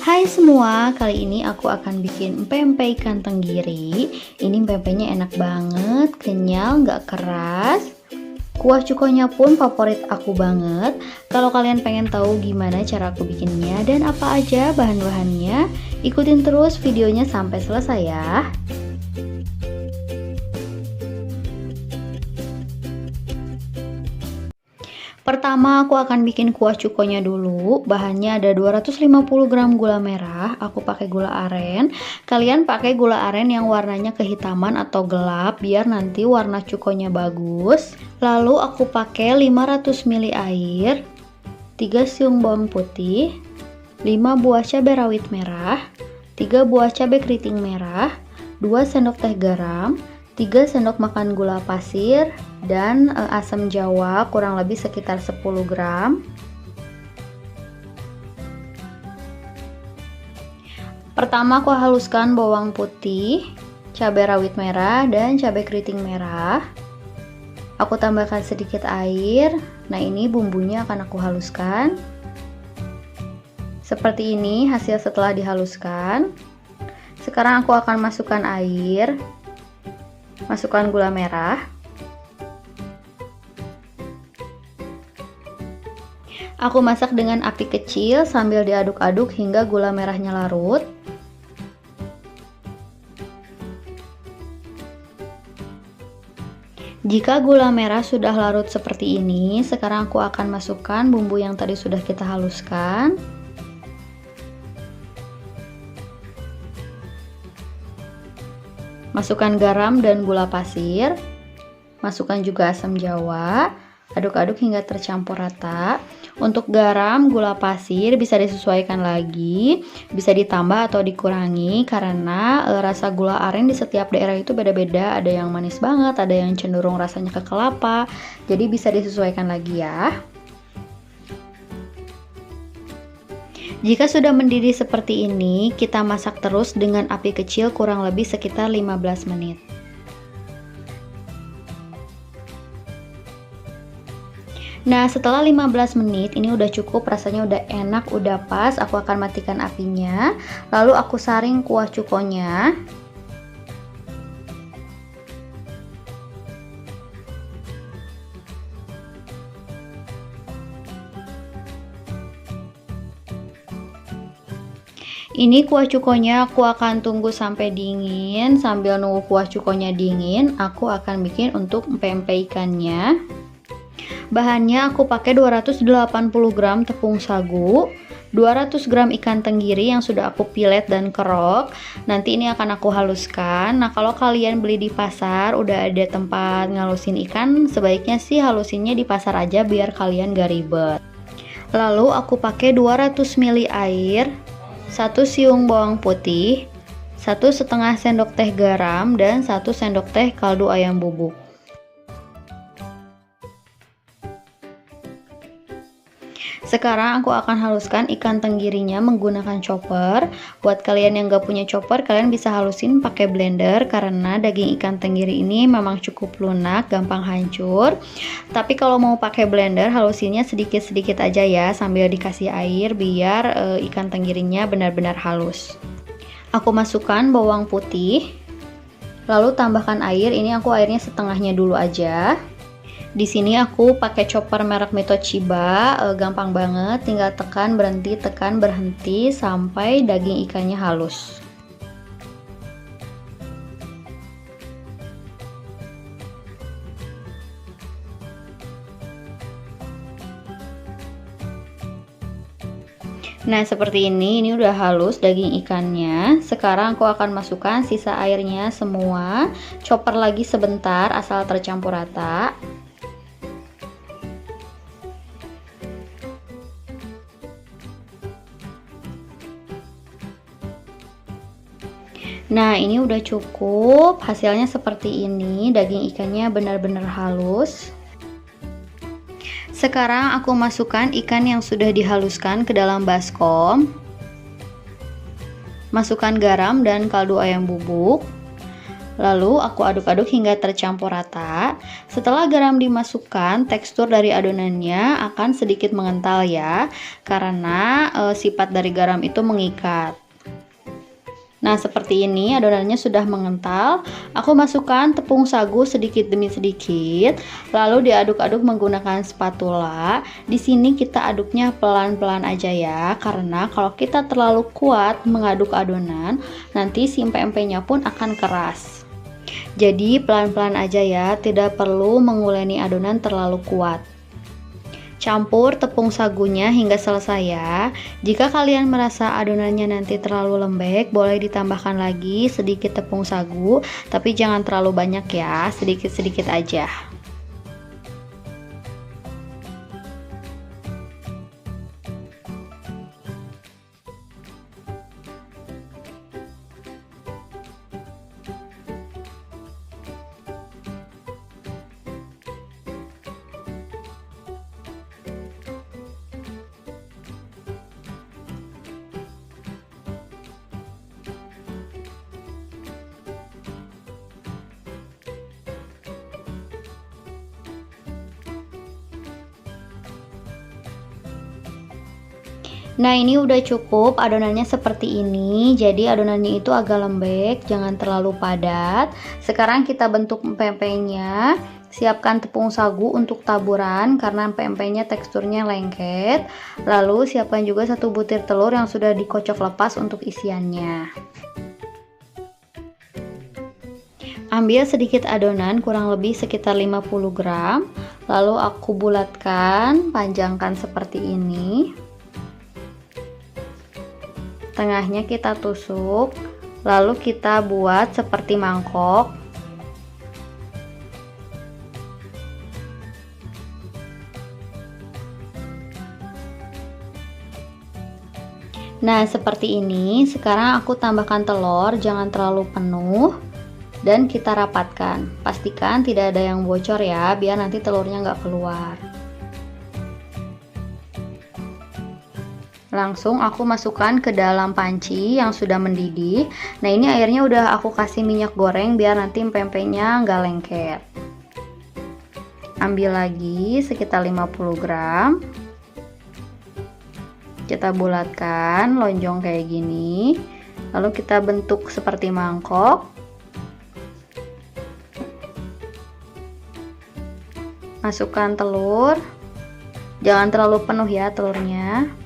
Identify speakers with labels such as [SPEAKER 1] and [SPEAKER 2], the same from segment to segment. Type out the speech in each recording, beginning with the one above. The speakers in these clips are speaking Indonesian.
[SPEAKER 1] Hai semua, kali ini aku akan bikin pempek ikan tenggiri. Ini pempeknya enak banget, kenyal, nggak keras. Kuah cukonya pun favorit aku banget. Kalau kalian pengen tahu gimana cara aku bikinnya dan apa aja bahan-bahannya, ikutin terus videonya sampai selesai ya. Pertama aku akan bikin kuah cukonya dulu. Bahannya ada 250 gram gula merah. Aku pakai gula aren. Kalian pakai gula aren yang warnanya kehitaman atau gelap biar nanti warna cukonya bagus. Lalu aku pakai 500 ml air, 3 siung bawang putih, 5 buah cabai rawit merah, 3 buah cabai keriting merah, 2 sendok teh garam, 3 sendok makan gula pasir, dan asam jawa kurang lebih sekitar 10 gram. Pertama aku haluskan bawang putih, cabai rawit merah, dan cabai keriting merah. Aku tambahkan sedikit air. Nah, ini bumbunya akan aku haluskan. Seperti ini hasil setelah dihaluskan. Sekarang aku akan masukkan air. Masukkan gula merah. Aku masak dengan api kecil sambil diaduk-aduk hingga gula merahnya larut. Jika gula merah sudah larut seperti ini, sekarang aku akan masukkan bumbu yang tadi sudah kita haluskan. Masukkan garam dan gula pasir. Masukkan juga asam jawa. Aduk-aduk hingga tercampur rata. Untuk garam, gula pasir bisa disesuaikan lagi, bisa ditambah atau dikurangi karena rasa gula aren di setiap daerah itu beda-beda. Ada yang manis banget, ada yang cenderung rasanya ke kelapa. Jadi bisa disesuaikan lagi ya. Jika sudah mendidih seperti ini, kita masak terus dengan api kecil kurang lebih sekitar 15 menit. Nah, setelah 15 menit, ini udah cukup, rasanya udah enak, udah pas. Aku akan matikan apinya. Lalu aku saring kuah cukonya. Ini kuah cukonya aku akan tunggu sampai dingin. Sambil nunggu kuah cukonya dingin, aku akan bikin untuk pempek ikannya. Bahannya aku pakai 280 gram tepung sagu, 200 gram ikan tenggiri yang sudah aku pilet dan kerok. Nanti ini akan aku haluskan. Nah, kalau kalian beli di pasar udah ada tempat ngalusin ikan, sebaiknya sih halusinnya di pasar aja biar kalian gak ribet. Lalu aku pakai 200 ml air, 1 siung bawang putih, 1,5 sendok teh garam, dan 1 sendok teh kaldu ayam bubuk. Sekarang aku akan haluskan ikan tenggirinya menggunakan chopper. Buat kalian yang gak punya chopper, kalian bisa halusin pakai blender karena daging ikan tenggiri ini memang cukup lunak, gampang hancur. Tapi kalau mau pakai blender, halusinnya sedikit-sedikit aja ya, sambil dikasih air biar ikan tenggirinya benar-benar halus. Aku masukkan bawang putih, lalu tambahkan air. Ini aku airnya setengahnya dulu aja. Di sini aku pakai chopper merek Mitoshiba, gampang banget, tinggal tekan berhenti sampai daging ikannya halus. Nah, seperti ini udah halus daging ikannya. Sekarang aku akan masukkan sisa airnya semua, chopper lagi sebentar asal tercampur rata. Nah, ini udah cukup, hasilnya seperti ini, daging ikannya benar-benar halus. Sekarang aku masukkan ikan yang sudah dihaluskan ke dalam baskom. Masukkan garam dan kaldu ayam bubuk. Lalu aku aduk-aduk hingga tercampur rata. Setelah garam dimasukkan, tekstur dari adonannya akan sedikit mengental ya, karena sifat dari garam itu mengikat. Nah, seperti ini adonannya sudah mengental. Aku masukkan tepung sagu sedikit demi sedikit, lalu diaduk-aduk menggunakan spatula. Di sini kita aduknya pelan-pelan aja ya, karena kalau kita terlalu kuat mengaduk adonan, nanti si empek-empeknya pun akan keras. Jadi pelan-pelan aja ya, tidak perlu menguleni adonan terlalu kuat. Campur tepung sagunya hingga selesai ya. Jika kalian merasa adonannya nanti terlalu lembek, boleh ditambahkan lagi sedikit tepung sagu, tapi jangan terlalu banyak ya, sedikit-sedikit aja. Nah, ini udah cukup adonannya seperti ini. Jadi adonannya itu agak lembek, jangan terlalu padat. Sekarang kita bentuk empek-empeknya. Siapkan tepung sagu untuk taburan karena empek-empeknya teksturnya lengket. Lalu siapkan juga 1 butir telur yang sudah dikocok lepas untuk isiannya. Ambil sedikit adonan kurang lebih sekitar 50 gram. Lalu aku bulatkan, panjangkan seperti ini. Tengahnya kita tusuk, lalu kita buat seperti mangkok. Nah, seperti ini. Sekarang aku tambahkan telur, jangan terlalu penuh, dan kita rapatkan. Pastikan tidak ada yang bocor ya, biar nanti telurnya nggak keluar. Langsung aku masukkan ke dalam panci yang sudah mendidih. Nah, ini airnya udah aku kasih minyak goreng biar nanti empek-empeknya nggak lengket. Ambil lagi sekitar 50 gram. Kita bulatkan lonjong kayak gini. Lalu kita bentuk seperti mangkok. Masukkan telur. Jangan terlalu penuh ya telurnya.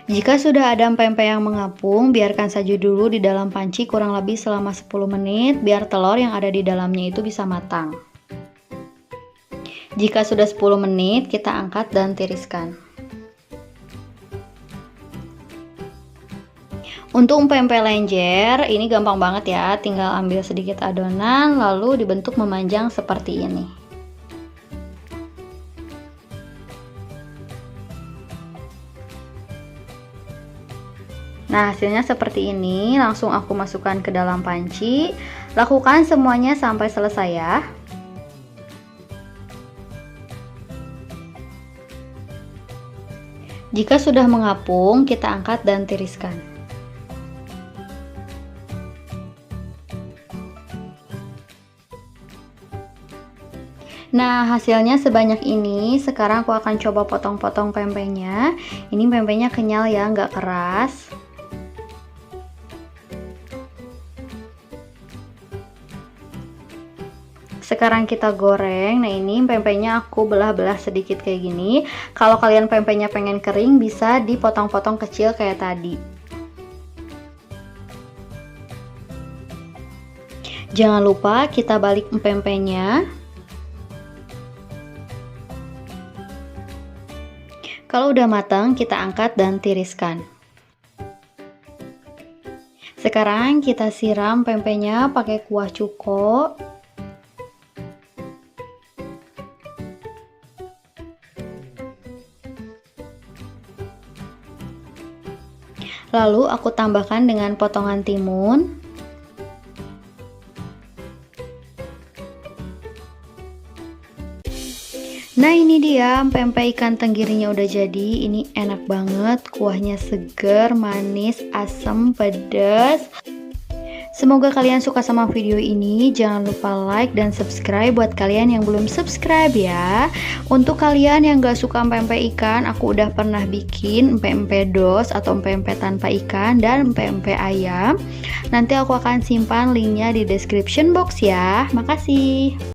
[SPEAKER 1] Jika sudah ada empek-empek yang mengapung, biarkan saja dulu di dalam panci kurang lebih selama 10 menit biar telur yang ada di dalamnya itu bisa matang. Jika sudah 10 menit, kita angkat dan tiriskan. Untuk empek-empek lenjer, ini gampang banget ya, tinggal ambil sedikit adonan lalu dibentuk memanjang seperti ini. Nah, hasilnya seperti ini. Langsung aku masukkan ke dalam panci. Lakukan semuanya sampai selesai ya. Jika sudah mengapung, kita angkat dan tiriskan. Nah, hasilnya sebanyak ini. Sekarang aku akan coba potong-potong pempeknya. Ini pempeknya kenyal ya, nggak keras. Sekarang kita goreng. Nah, ini pempeknya aku belah-belah sedikit kayak gini. Kalau kalian pempeknya pengen kering, bisa dipotong-potong kecil kayak tadi. Jangan lupa kita balik pempeknya. Kalau udah matang, kita angkat dan tiriskan. Sekarang kita siram pempeknya pakai kuah cuko. Lalu aku tambahkan dengan potongan timun. Nah ini dia pempek ikan tenggirinya udah jadi. Ini enak banget, kuahnya seger, manis, asam, pedas. Semoga kalian suka sama video ini. Jangan lupa like dan subscribe buat kalian yang belum subscribe ya. Untuk kalian yang gak suka pempek ikan, aku udah pernah bikin pempek dos atau pempek tanpa ikan dan pempek ayam. Nanti aku akan simpan linknya di description box ya. Makasih.